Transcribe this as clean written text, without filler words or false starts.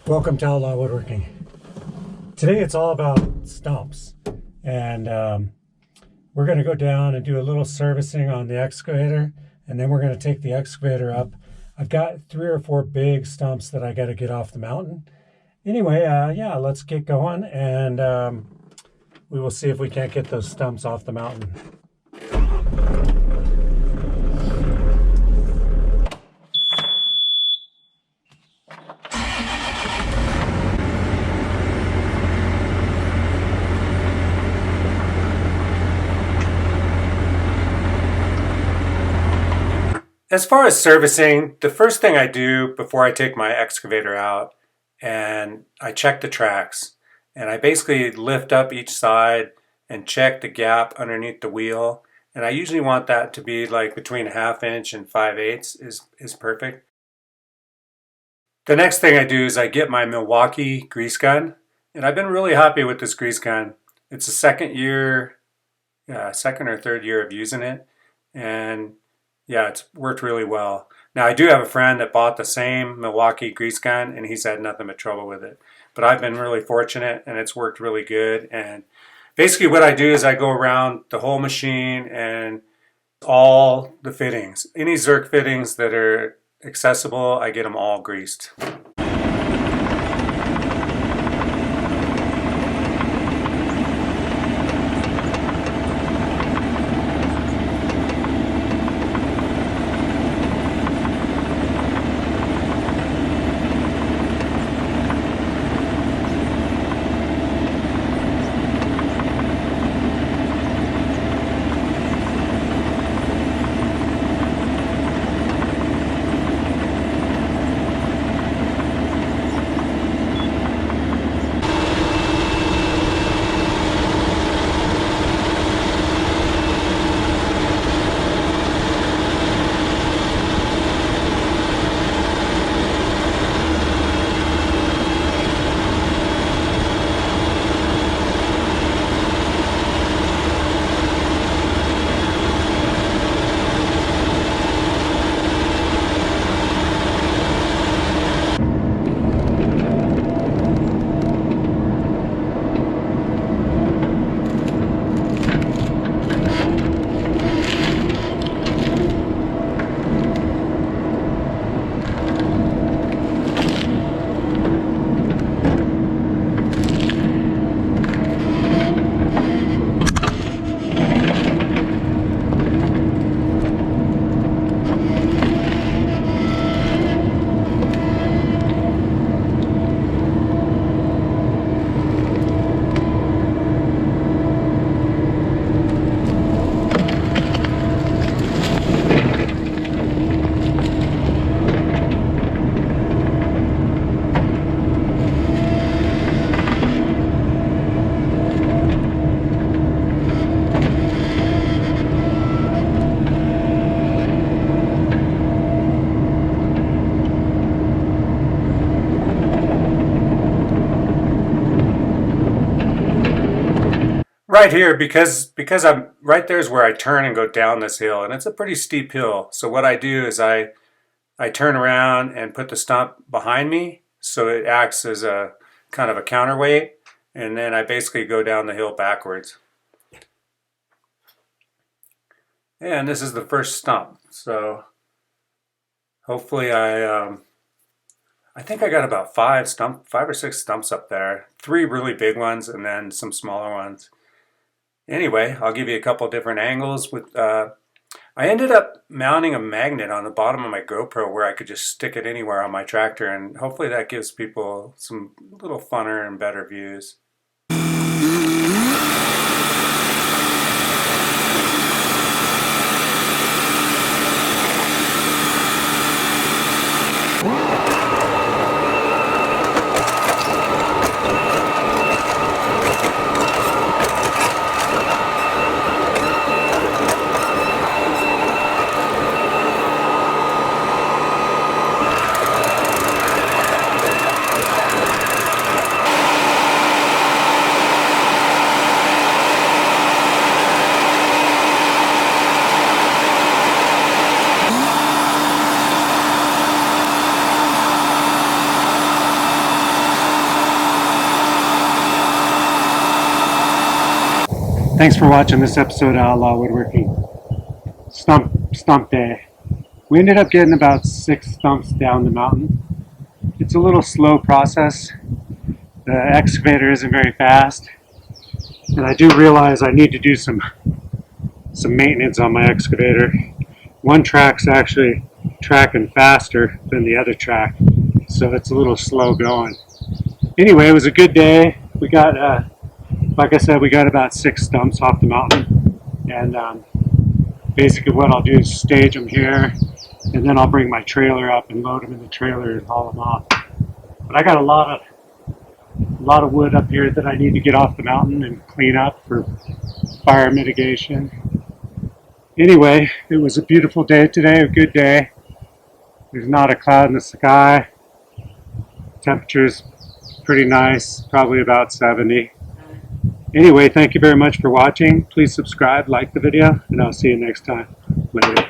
Welcome to Outlaw Woodworking. Today it's all about stumps, and we're going to go down and do a little servicing on the excavator, and then we're going to take the excavator up. I've got 3 or 4 big stumps that I got to get off the mountain. Anyway, yeah, let's get going, and we will see if we can't get those stumps off the mountain. As far as servicing, the first thing I do before I take my excavator out, and I check the tracks, and I basically lift up each side and check the gap underneath the wheel, and I usually want that to be like between 1/2 inch and 5/8 is perfect. The next thing I do is I get my Milwaukee grease gun, and I've been really happy with this grease gun. It's the second or third year of using it, and yeah, it's worked really well. Now, I do have a friend that bought the same Milwaukee grease gun, and he's had nothing but trouble with it. But I've been really fortunate, and it's worked really good. And basically what I do is I go around the whole machine and all the fittings. Any Zerk fittings that are accessible, I get them all greased. Right here, because I'm right there is where I turn and go down this hill, and it's a pretty steep hill. So what I do is I turn around and put the stump behind me, so it acts as a kind of a counterweight, and then I basically go down the hill backwards. And this is the first stump, so hopefully I think I got about 5 or 6 stumps up there. 3 really big ones, and then some smaller ones. Anyway, I'll give you a couple different angles. I ended up mounting a magnet on the bottom of my GoPro where I could just stick it anywhere on my tractor, and hopefully that gives people some little funner and better views. Thanks for watching this episode of Outlaw Woodworking. Stump day. We ended up getting about 6 stumps down the mountain. It's a little slow process. The excavator isn't very fast. And I do realize I need to do some maintenance on my excavator. One track's actually tracking faster than the other track, so it's a little slow going. Anyway, it was a good day. We got, like I said, we got about 6 stumps off the mountain, and basically what I'll do is stage them here, and then I'll bring my trailer up and load them in the trailer and haul them off. But I got a lot of wood up here that I need to get off the mountain and clean up for fire mitigation. Anyway, it was a beautiful day today, a good day. There's not a cloud in the sky. Temperature's pretty nice, probably about 70. Anyway, thank you very much for watching. Please subscribe, like the video, and I'll see you next time. Later.